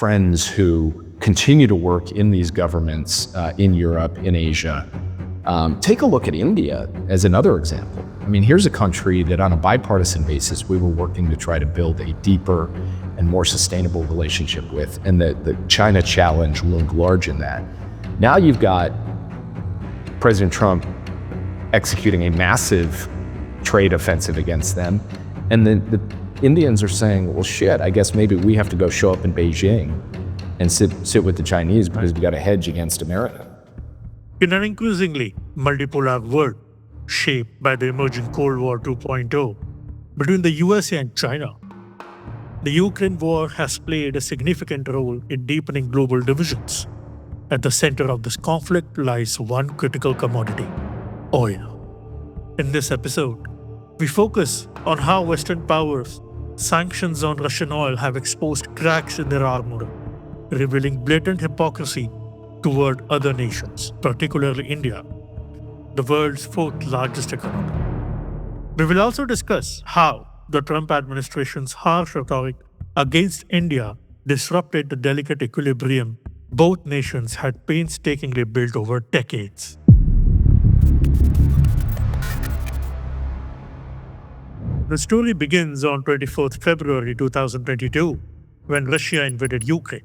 friends who continue to work in these governments in Europe, in Asia. Take a look at India as another example. I mean, here's a country that on a bipartisan basis, we were working to try to build a deeper and more sustainable relationship with, and the China challenge loomed large in that. Now you've got President Trump executing a massive trade offensive against them, and then the Indians are saying, well, shit, I guess maybe we have to go show up in Beijing and sit with the Chinese because we got a hedge against America. In an increasingly multipolar world shaped by the emerging Cold War 2.0 between the USA and China, the Ukraine war has played a significant role in deepening global divisions. At the center of this conflict lies one critical commodity: oil. In this episode, we focus on how Western powers' sanctions on Russian oil have exposed cracks in their armor, revealing blatant hypocrisy toward other nations, particularly India, the world's fourth largest economy. We will also discuss how the Trump administration's harsh rhetoric against India disrupted the delicate equilibrium both nations had painstakingly built over decades. The story begins on 24th February 2022, when Russia invaded Ukraine,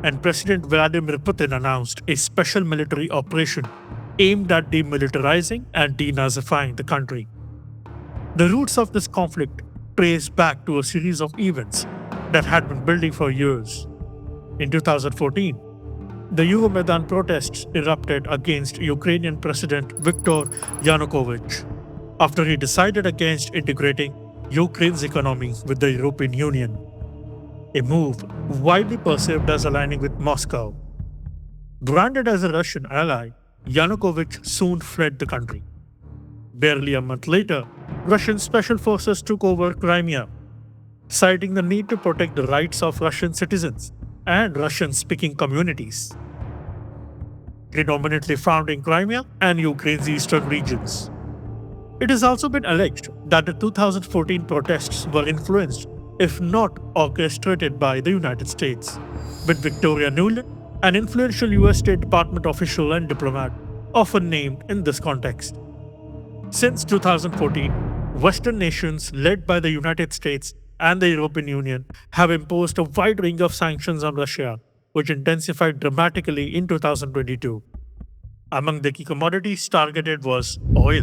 and President Vladimir Putin announced a special military operation aimed at demilitarizing and denazifying the country. The roots of this conflict trace back to a series of events that had been building for years. In 2014, the Euromaidan protests erupted against Ukrainian President Viktor Yanukovych after he decided against integrating Ukraine's economy with the European Union, a move widely perceived as aligning with Moscow. Branded as a Russian ally, Yanukovych soon fled the country. Barely a month later, Russian special forces took over Crimea, citing the need to protect the rights of Russian citizens and Russian-speaking communities, predominantly found in Crimea and Ukraine's eastern regions. It has also been alleged that the 2014 protests were influenced, if not orchestrated, by the United States, with Victoria Nuland, an influential US State Department official and diplomat, often named in this context. Since 2014, Western nations led by the United States and the European Union have imposed a wide range of sanctions on Russia, which intensified dramatically in 2022. Among the key commodities targeted was oil.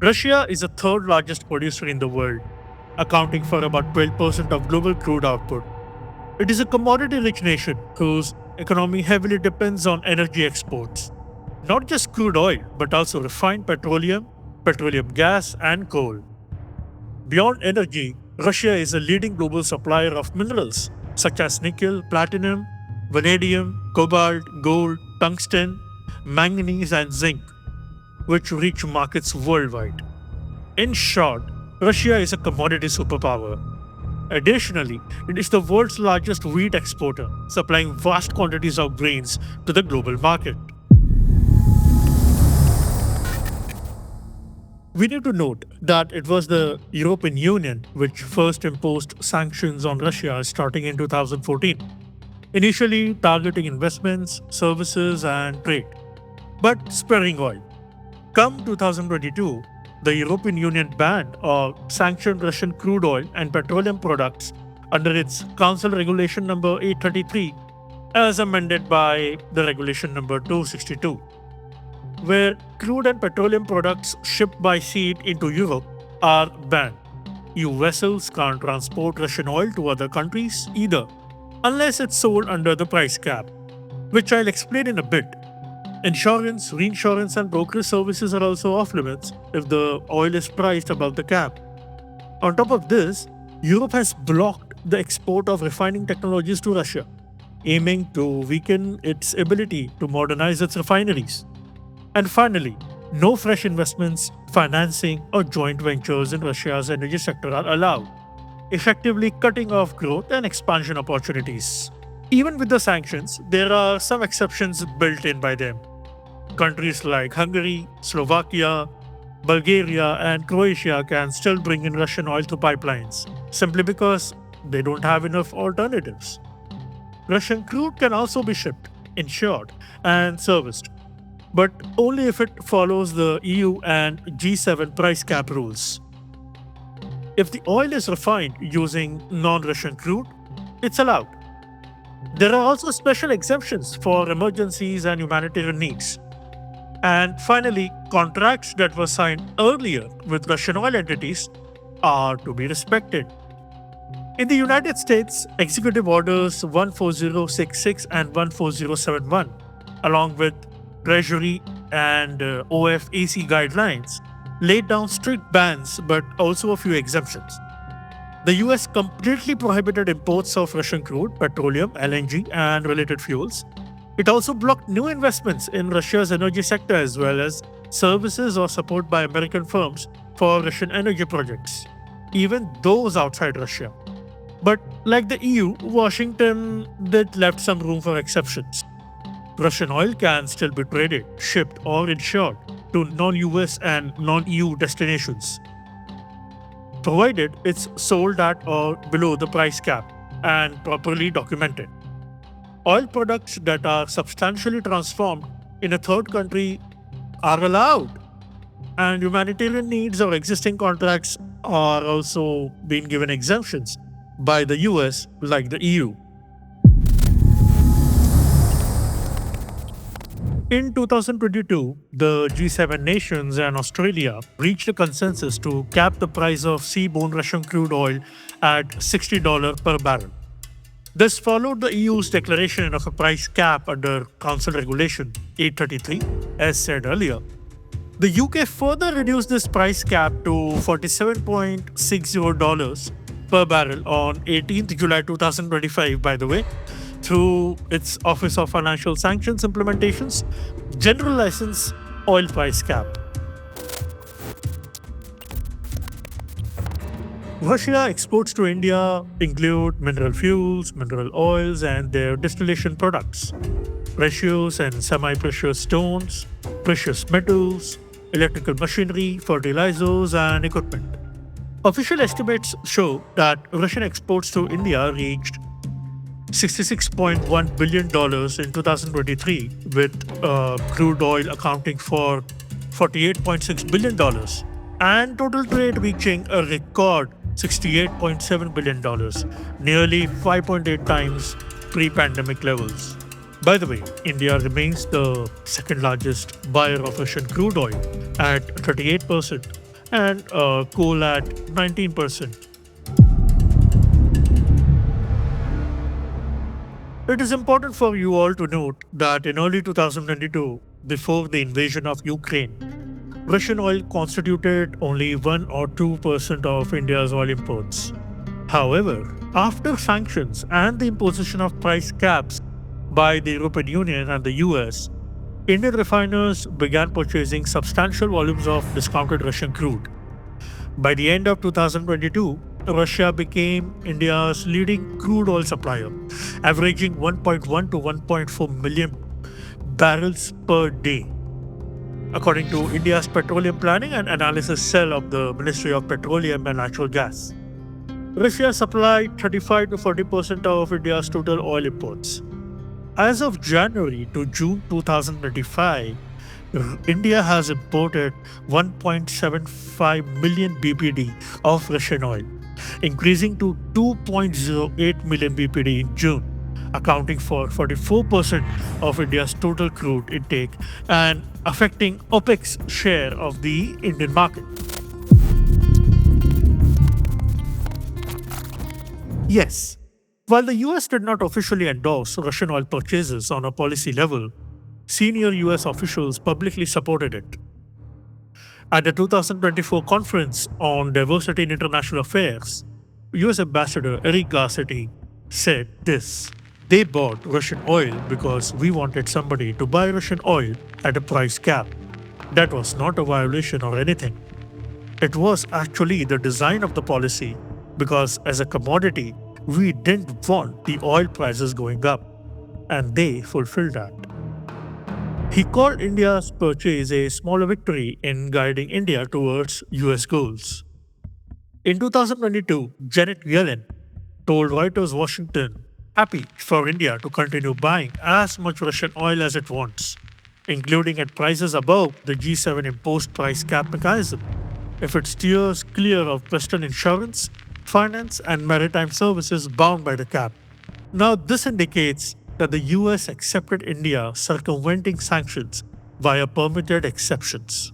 Russia is the third largest producer in the world, accounting for about 12% of global crude output. It is a commodity-rich nation whose economy heavily depends on energy exports. Not just crude oil, but also refined petroleum, petroleum gas, and coal. Beyond energy, Russia is a leading global supplier of minerals such as nickel, platinum, vanadium, cobalt, gold, tungsten, manganese, and zinc, which reach markets worldwide. In short, Russia is a commodity superpower. Additionally, it is the world's largest wheat exporter, supplying vast quantities of grains to the global market. We need to note that it was the European Union which first imposed sanctions on Russia starting in 2014, initially targeting investments, services, and trade, but sparing oil. Come 2022, the European Union banned or sanctioned Russian crude oil and petroleum products under its Council Regulation number 833 as amended by the Regulation number 262. Where crude and petroleum products shipped by sea into Europe are banned. EU vessels can't transport Russian oil to other countries either, unless it's sold under the price cap, which I'll explain in a bit. Insurance, reinsurance, and brokerage services are also off limits if the oil is priced above the cap. On top of this, Europe has blocked the export of refining technologies to Russia, aiming to weaken its ability to modernize its refineries. And finally, no fresh investments, financing, or joint ventures in Russia's energy sector are allowed, effectively cutting off growth and expansion opportunities. Even with the sanctions, there are some exceptions built in by them. Countries like Hungary, Slovakia, Bulgaria, and Croatia can still bring in Russian oil through pipelines, simply because they don't have enough alternatives. Russian crude can also be shipped, insured, and serviced, but only if it follows the EU and G7 price cap rules. If the oil is refined using non Russian crude, it's allowed. There are also special exemptions for emergencies and humanitarian needs. And finally, contracts that were signed earlier with Russian oil entities are to be respected. In the United States, Executive Orders 14066 and 14071, along with Treasury and OFAC guidelines, laid down strict bans but also a few exemptions. The US completely prohibited imports of Russian crude, petroleum, LNG, and related fuels. It also blocked new investments in Russia's energy sector as well as services or support by American firms for Russian energy projects, even those outside Russia. But like the EU, Washington did left some room for exceptions. Russian oil can still be traded, shipped, or insured to non US and non EU destinations, provided it's sold at or below the price cap and properly documented. Oil products that are substantially transformed in a third country are allowed, and humanitarian needs or existing contracts are also being given exemptions by the US, like the EU. In 2022, the G7 nations and Australia reached a consensus to cap the price of seaborne Russian crude oil at $60 per barrel. This followed the EU's declaration of a price cap under Council Regulation 833, as said earlier. The UK further reduced this price cap to $47.60 per barrel on 18th July 2025, by the way, through its Office of Financial Sanctions Implementations General License Oil Price Cap. Russia exports to India include mineral fuels, mineral oils, and their distillation products, precious and semi-precious stones, precious metals, electrical machinery, fertilizers, and equipment. Official estimates show that Russian exports to India reached $66.1 billion in 2023, with crude oil accounting for $48.6 billion, and total trade reaching a record $68.7 billion, nearly 5.8 times pre-pandemic levels. By the way, India remains the second largest buyer of Russian crude oil at 38% and coal at 19%. It is important for you all to note that in early 2022, before the invasion of Ukraine, Russian oil constituted only 1 or 2% of India's oil imports. However, after sanctions and the imposition of price caps by the European Union and the US, Indian refiners began purchasing substantial volumes of discounted Russian crude. By the end of 2022, Russia became India's leading crude oil supplier, averaging 1.1 to 1.4 million barrels per day, according to India's Petroleum Planning and Analysis Cell of the Ministry of Petroleum and Natural Gas. Russia supplied 35 to 40% of India's total oil imports. As of January to June 2025, India has imported 1.75 million BPD of Russian oil, increasing to 2.08 million BPD in June, accounting for 44% of India's total crude intake and affecting OPEC's share of the Indian market. Yes, while the US did not officially endorse Russian oil purchases on a policy level, senior US officials publicly supported it. At the 2024 Conference on Diversity in International Affairs, US Ambassador Eric Garcetti said this: "They bought Russian oil because we wanted somebody to buy Russian oil at a price cap. That was not a violation or anything. It was actually the design of the policy because as a commodity, we didn't want the oil prices going up, and they fulfilled that." He called India's purchase a small victory in guiding India towards US goals. In 2022, Janet Yellen told Reuters Washington happy for India to continue buying as much Russian oil as it wants, including at prices above the G7 imposed price cap mechanism, if it steers clear of Western insurance, finance, and maritime services bound by the cap. Now, this indicates that the US accepted India circumventing sanctions via permitted exceptions,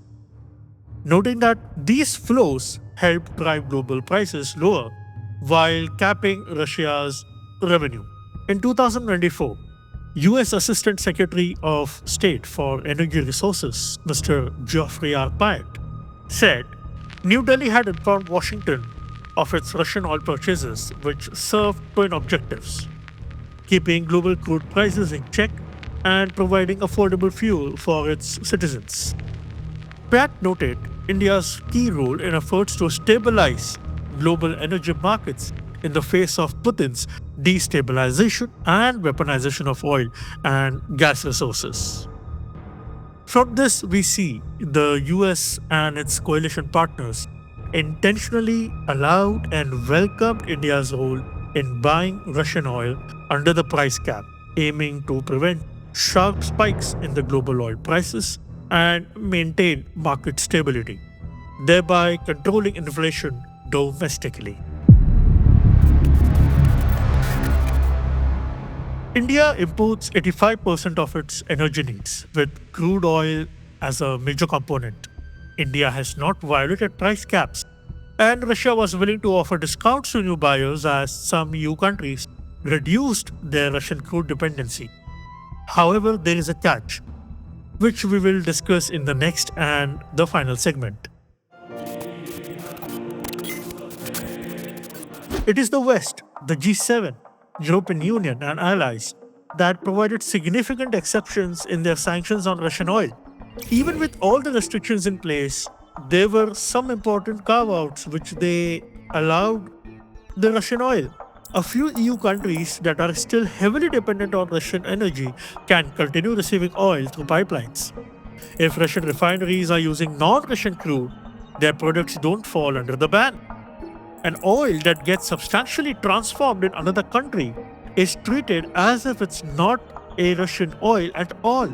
noting that these flows helped drive global prices lower while capping Russia's revenue. In 2024, US Assistant Secretary of State for Energy Resources, Mr. Geoffrey R. Pyatt, said New Delhi had informed Washington of its Russian oil purchases, which served twin objectives: keeping global crude prices in check and providing affordable fuel for its citizens. Pratt noted India's key role in efforts to stabilize global energy markets in the face of Putin's destabilization and weaponization of oil and gas resources. From this, we see the US and its coalition partners intentionally allowed and welcomed India's role in buying Russian oil under the price cap, aiming to prevent sharp spikes in the global oil prices and maintain market stability, thereby controlling inflation domestically. India imports 85% of its energy needs, with crude oil as a major component. India has not violated price caps, and Russia was willing to offer discounts to new buyers as some EU countries reduced their Russian crude dependency. However, there is a catch, which we will discuss in the next and the final segment. It is the West, the G7, European Union, and allies that provided significant exceptions in their sanctions on Russian oil. Even with all the restrictions in place, there were some important carve-outs which they allowed the Russian oil. A few EU countries that are still heavily dependent on Russian energy can continue receiving oil through pipelines. If Russian refineries are using non-Russian crude, their products don't fall under the ban. An oil that gets substantially transformed in another country is treated as if it's not a Russian oil at all.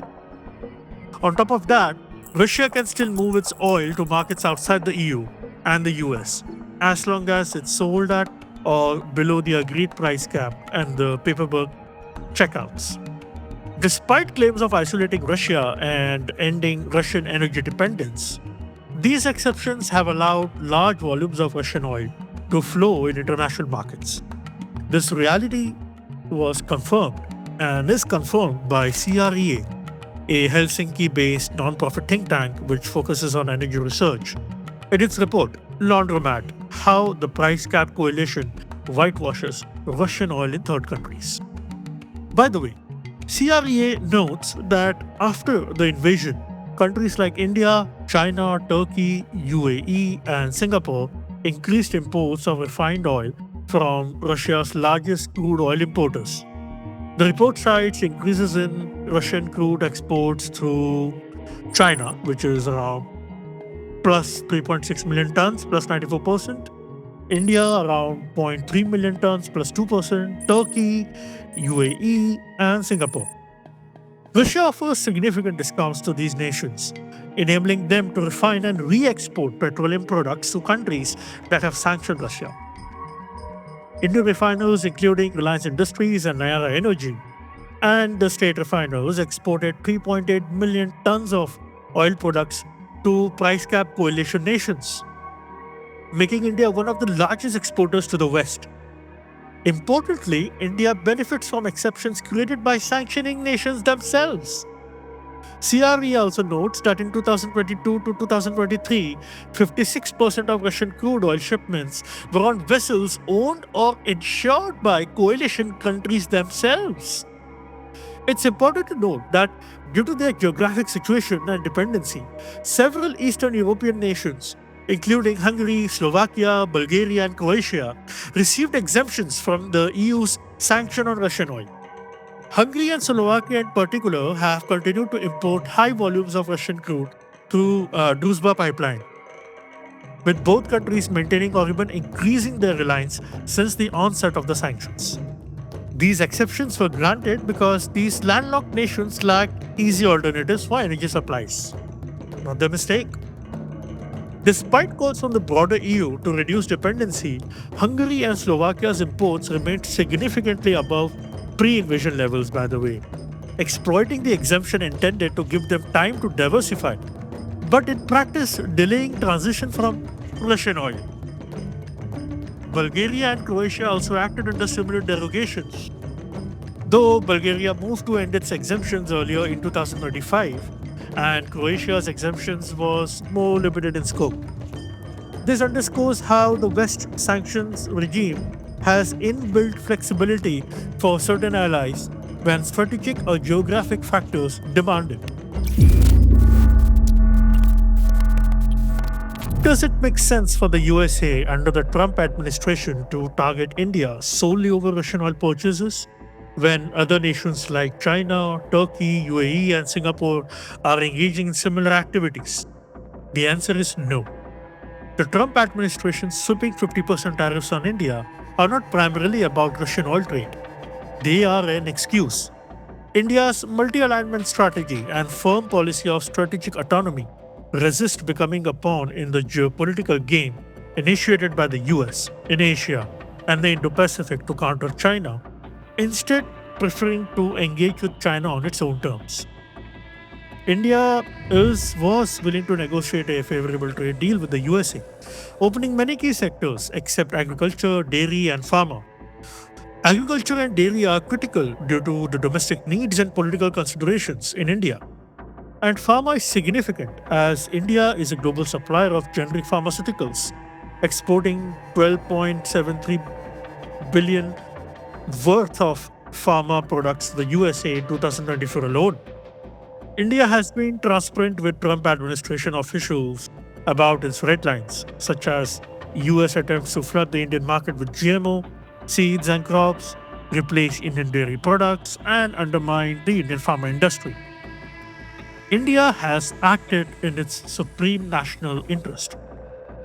On top of that, Russia can still move its oil to markets outside the EU and the US as long as it's sold at or below the agreed price cap and the paperwork checkouts. Despite claims of isolating Russia and ending Russian energy dependence, these exceptions have allowed large volumes of Russian oil to flow in international markets. This reality was confirmed and is confirmed by CREA, a Helsinki-based non-profit think tank which focuses on energy research. In its report, Laundromat: How the Price Cap Coalition Whitewashes Russian Oil in Third Countries. By the way, CREA notes that after the invasion, countries like India, China, Turkey, UAE, and Singapore increased imports of refined oil from Russia's largest crude oil importers. The report cites increases in Russian crude exports through China, which is around plus 3.6 million tons, plus 94%. India around 0.3 million tons, plus 2%. Turkey, UAE, and Singapore. Russia offers significant discounts to these nations, enabling them to refine and re-export petroleum products to countries that have sanctioned Russia. Indian refiners, including Reliance Industries and Nayara Energy, and the state refiners exported 3.8 million tons of oil products to price cap coalition nations, making India one of the largest exporters to the West. Importantly, India benefits from exceptions created by sanctioning nations themselves. CRE also notes that in 2022 to 2023, 56% of Russian crude oil shipments were on vessels owned or insured by coalition countries themselves. It's important to note that due to their geographic situation and dependency, several Eastern European nations, including Hungary, Slovakia, Bulgaria, and Croatia, received exemptions from the EU's sanction on Russian oil. Hungary and Slovakia in particular have continued to import high volumes of Russian crude through Druzhba pipeline, with both countries maintaining or even increasing their reliance since the onset of the sanctions. These exceptions were granted because these landlocked nations lacked easy alternatives for energy supplies. Not their mistake. Despite calls from the broader EU to reduce dependency, Hungary and Slovakia's imports remained significantly above pre invasion levels, by the way, exploiting the exemption intended to give them time to diversify, but in practice, delaying transition from Russian oil. Bulgaria and Croatia also acted under similar derogations. Though Bulgaria moved to end its exemptions earlier in 2025, and Croatia's exemptions was more limited in scope. This underscores how the West sanctions regime has inbuilt flexibility for certain allies when strategic or geographic factors demand it. Does it make sense for the USA under the Trump administration to target India solely over Russian oil purchases when other nations like China, Turkey, UAE, and Singapore are engaging in similar activities? The answer is no. The Trump administration's sweeping 50% tariffs on India are not primarily about Russian oil trade. They are an excuse. India's multi alignment strategy and firm policy of strategic autonomy resist becoming a pawn in the geopolitical game initiated by the US in Asia and the Indo Pacific to counter China, instead, preferring to engage with China on its own terms. India was willing to negotiate a favorable trade deal with the USA, opening many key sectors except agriculture, dairy, and pharma. Agriculture and dairy are critical due to the domestic needs and political considerations in India. And pharma is significant as India is a global supplier of generic pharmaceuticals, exporting 12.73 billion worth of pharma products to the USA in 2024 alone. India has been transparent with Trump administration officials about its red lines, such as US attempts to flood the Indian market with GMO, seeds and crops, replace Indian dairy products, and undermine the Indian pharma industry. India has acted in its supreme national interest,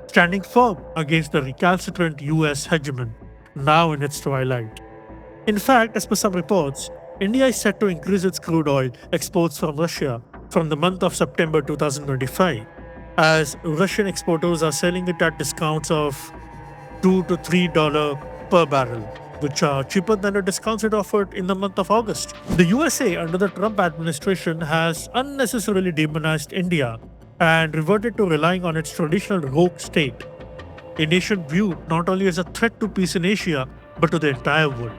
standing firm against the recalcitrant US hegemon now in its twilight. In fact, as per some reports, India is set to increase its crude oil exports from Russia from the month of September 2025, as Russian exporters are selling it at discounts of $2 to $3 per barrel, which are cheaper than the discounts it offered in the month of August. The USA, under the Trump administration, has unnecessarily demonized India and reverted to relying on its traditional rogue state, a nation viewed not only as a threat to peace in Asia but to the entire world.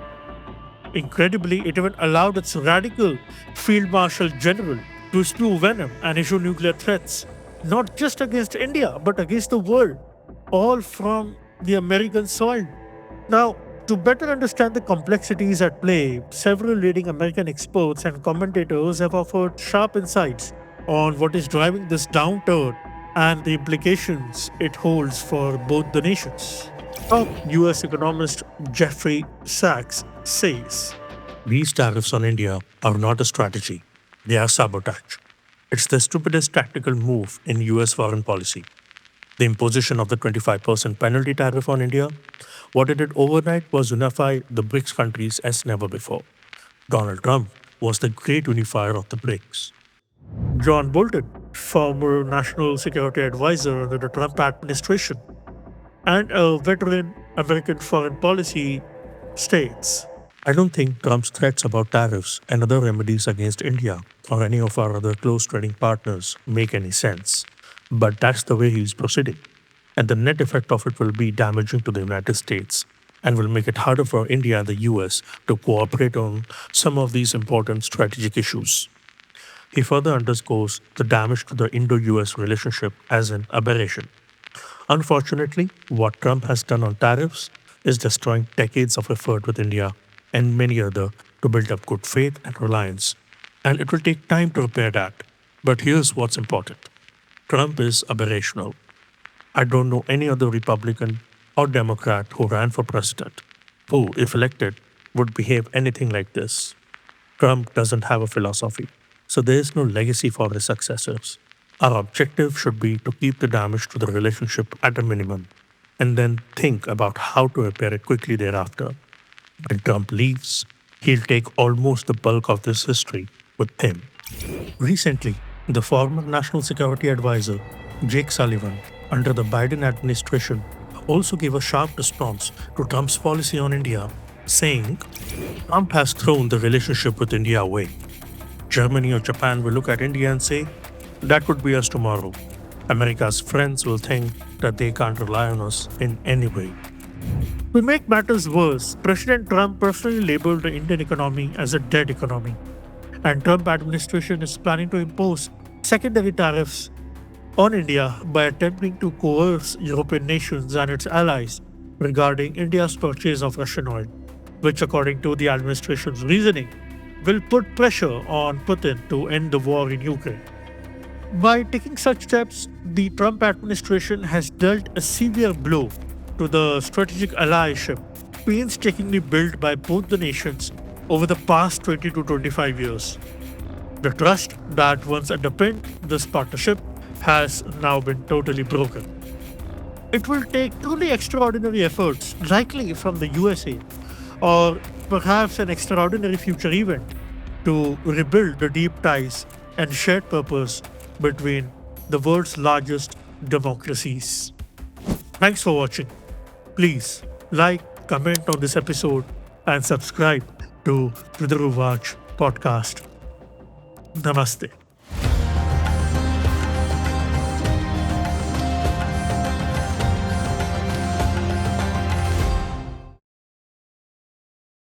Incredibly, it even allowed its radical Field Marshal General to spew venom and issue nuclear threats, not just against India, but against the world, all from the American soil. Now, to better understand the complexities at play, several leading American experts and commentators have offered sharp insights on what is driving this downturn and the implications it holds for both the nations. Top US economist Jeffrey Sachs says these tariffs on India are not a strategy, they are sabotage. It's the stupidest tactical move in US foreign policy. The imposition of the 25% penalty tariff on India, what it did overnight was unify the BRICS countries as never before. Donald Trump was the great unifier of the BRICS. John Bolton, former national security advisor under the Trump administration and a veteran American foreign policy, states I don't think Trump's threats about tariffs and other remedies against India or any of our other close trading partners make any sense. But that's the way he's proceeding. And the net effect of it will be damaging to the United States and will make it harder for India and the US to cooperate on some of these important strategic issues. He further underscores the damage to the Indo US relationship as an aberration. Unfortunately, what Trump has done on tariffs is destroying decades of effort with India and many other to build up good faith and reliance. And it will take time to repair that. But here's what's important. Trump is aberrational. I don't know any other Republican or Democrat who ran for president who, if elected, would behave anything like this. Trump doesn't have a philosophy, so there is no legacy for his successors. Our objective should be to keep the damage to the relationship at a minimum and then think about how to repair it quickly thereafter. When Trump leaves, he'll take almost the bulk of this history with him. Recently, the former National Security Advisor, Jake Sullivan, under the Biden administration, also gave a sharp response to Trump's policy on India, saying, Trump has thrown the relationship with India away. Germany or Japan will look at India and say, that could be us tomorrow. America's friends will think that they can't rely on us in any way. To make matters worse, President Trump personally labeled the Indian economy as a dead economy, and Trump administration is planning to impose secondary tariffs on India by attempting to coerce European nations and its allies regarding India's purchase of Russian oil, which, according to the administration's reasoning, will put pressure on Putin to end the war in Ukraine. By taking such steps, the Trump administration has dealt a severe blow to the strategic allyship painstakingly built by both the nations over the past 20 to 25 years. The trust that once underpinned this partnership has now been totally broken. It will take truly extraordinary efforts, likely from the USA, or perhaps an extraordinary future event, to rebuild the deep ties and shared purpose between the world's largest democracies. Thanks for watching. Please like, comment on this episode, and subscribe to Vidura Uvaca podcast. Namaste.